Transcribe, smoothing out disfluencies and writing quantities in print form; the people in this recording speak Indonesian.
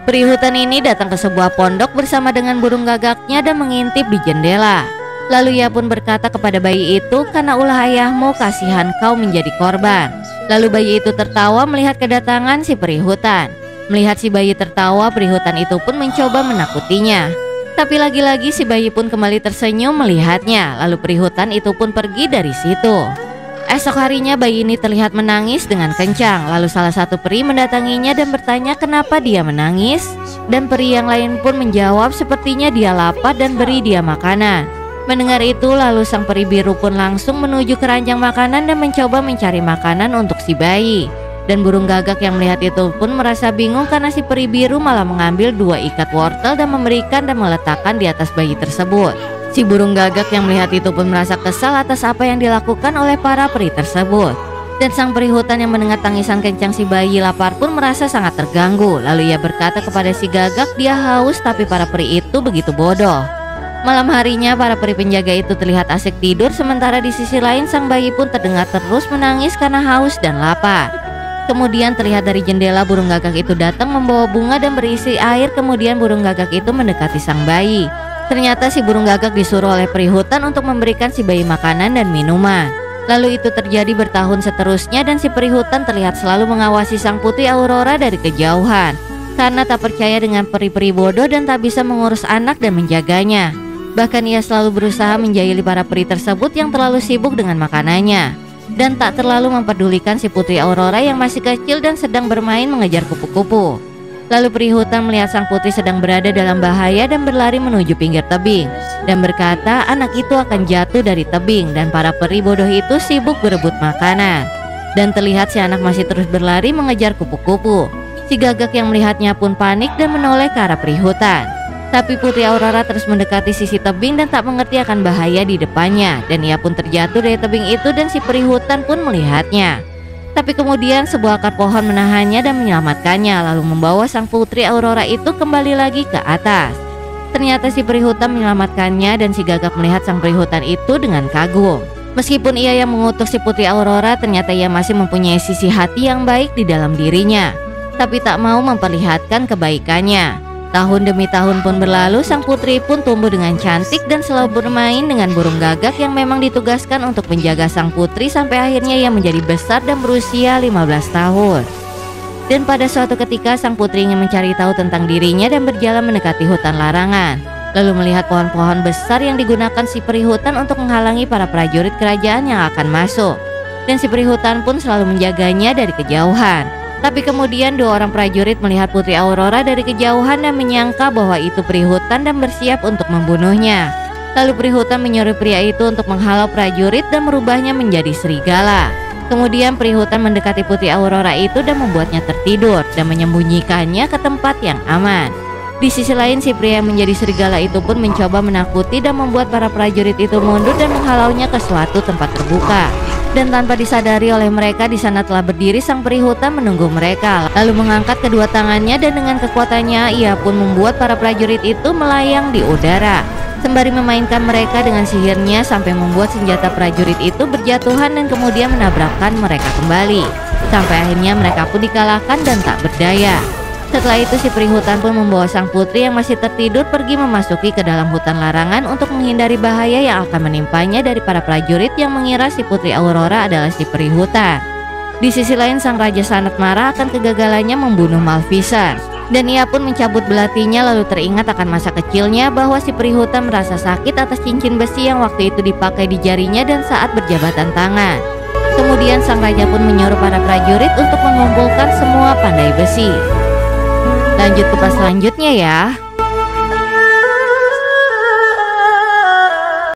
Peri hutan ini datang ke sebuah pondok bersama dengan burung gagaknya dan mengintip di jendela. Lalu ia pun berkata kepada bayi itu, "Karena ulah ayahmu, kasihan kau menjadi korban." Lalu bayi itu tertawa melihat kedatangan si peri hutan. Melihat si bayi tertawa, peri hutan itu pun mencoba menakutinya. Tapi lagi-lagi si bayi pun kembali tersenyum melihatnya. Lalu peri hutan itu pun pergi dari situ. Esok harinya bayi ini terlihat menangis dengan kencang. Lalu salah satu peri mendatanginya dan bertanya kenapa dia menangis. Dan peri yang lain pun menjawab sepertinya dia lapar dan beri dia makanan. Mendengar itu, lalu sang peri biru pun langsung menuju keranjang makanan dan mencoba mencari makanan untuk si bayi. Dan burung gagak yang melihat itu pun merasa bingung karena si peri biru malah mengambil 2 ikat wortel dan memberikan dan meletakkan di atas bayi tersebut. Si burung gagak yang melihat itu pun merasa kesal atas apa yang dilakukan oleh para peri tersebut. Dan sang peri hutan yang mendengar tangisan kencang si bayi lapar pun merasa sangat terganggu. Lalu ia berkata kepada si gagak dia haus, tapi para peri itu begitu bodoh. Malam harinya para peri penjaga itu terlihat asik tidur, sementara di sisi lain sang bayi pun terdengar terus menangis karena haus dan lapar. Kemudian terlihat dari jendela burung gagak itu datang membawa bunga dan berisi air. Kemudian burung gagak itu mendekati sang bayi. Ternyata si burung gagak disuruh oleh peri hutan untuk memberikan si bayi makanan dan minuman. Lalu itu terjadi bertahun seterusnya dan si peri hutan terlihat selalu mengawasi sang putri Aurora dari kejauhan. Karena tak percaya dengan peri-peri bodoh dan tak bisa mengurus anak dan menjaganya. Bahkan ia selalu berusaha menjahili para peri tersebut yang terlalu sibuk dengan makanannya. Dan tak terlalu memperdulikan si putri Aurora yang masih kecil dan sedang bermain mengejar kupu-kupu. Lalu peri hutan melihat sang putri sedang berada dalam bahaya dan berlari menuju pinggir tebing. Dan berkata anak itu akan jatuh dari tebing dan para peri bodoh itu sibuk berebut makanan. Dan terlihat si anak masih terus berlari mengejar kupu-kupu. Si gagak yang melihatnya pun panik dan menoleh ke arah peri hutan. Tapi putri Aurora terus mendekati sisi tebing dan tak mengerti akan bahaya di depannya. Dan ia pun terjatuh dari tebing itu dan si peri hutan pun melihatnya. Tapi kemudian sebuah akar pohon menahannya dan menyelamatkannya, lalu membawa sang putri Aurora itu kembali lagi ke atas. Ternyata si peri hutan menyelamatkannya dan si gagak melihat sang peri hutan itu dengan kagum. Meskipun ia yang mengutuk si putri Aurora, ternyata ia masih mempunyai sisi hati yang baik di dalam dirinya. Tapi tak mau memperlihatkan kebaikannya. Tahun demi tahun pun berlalu, sang putri pun tumbuh dengan cantik dan selalu bermain dengan burung gagak yang memang ditugaskan untuk menjaga sang putri sampai akhirnya ia menjadi besar dan berusia 15 tahun. Dan pada suatu ketika sang putri ingin mencari tahu tentang dirinya dan berjalan mendekati hutan larangan. Lalu melihat pohon-pohon besar yang digunakan si peri hutan untuk menghalangi para prajurit kerajaan yang akan masuk. Dan si peri hutan pun selalu menjaganya dari kejauhan. Tapi kemudian 2 orang prajurit melihat putri Aurora dari kejauhan dan menyangka bahwa itu peri hutan dan bersiap untuk membunuhnya. Lalu peri hutan menyuruh pria itu untuk menghalau prajurit dan merubahnya menjadi serigala. Kemudian peri hutan mendekati putri Aurora itu dan membuatnya tertidur dan menyembunyikannya ke tempat yang aman. Di sisi lain si pria yang menjadi serigala itu pun mencoba menakuti dan membuat para prajurit itu mundur dan menghalaunya ke suatu tempat terbuka. Dan tanpa disadari oleh mereka, di sana telah berdiri sang peri hutan menunggu mereka. Lalu mengangkat kedua tangannya dan dengan kekuatannya ia pun membuat para prajurit itu melayang di udara. Sembari memainkan mereka dengan sihirnya sampai membuat senjata prajurit itu berjatuhan dan kemudian menabrakkan mereka kembali. Sampai akhirnya mereka pun dikalahkan dan tak berdaya. Setelah itu si peri hutan pun membawa sang putri yang masih tertidur pergi memasuki ke dalam hutan larangan untuk menghindari bahaya yang akan menimpanya dari para prajurit yang mengira si putri Aurora adalah si peri hutan. Di sisi lain sang raja sangat marah akan kegagalannya membunuh Maleficent. Dan ia pun mencabut belatinya lalu teringat akan masa kecilnya bahwa si peri hutan merasa sakit atas cincin besi yang waktu itu dipakai di jarinya dan saat berjabatan tangan. Kemudian sang raja pun menyuruh para prajurit untuk mengumpulkan semua pandai besi. Lanjut ke pas selanjutnya ya.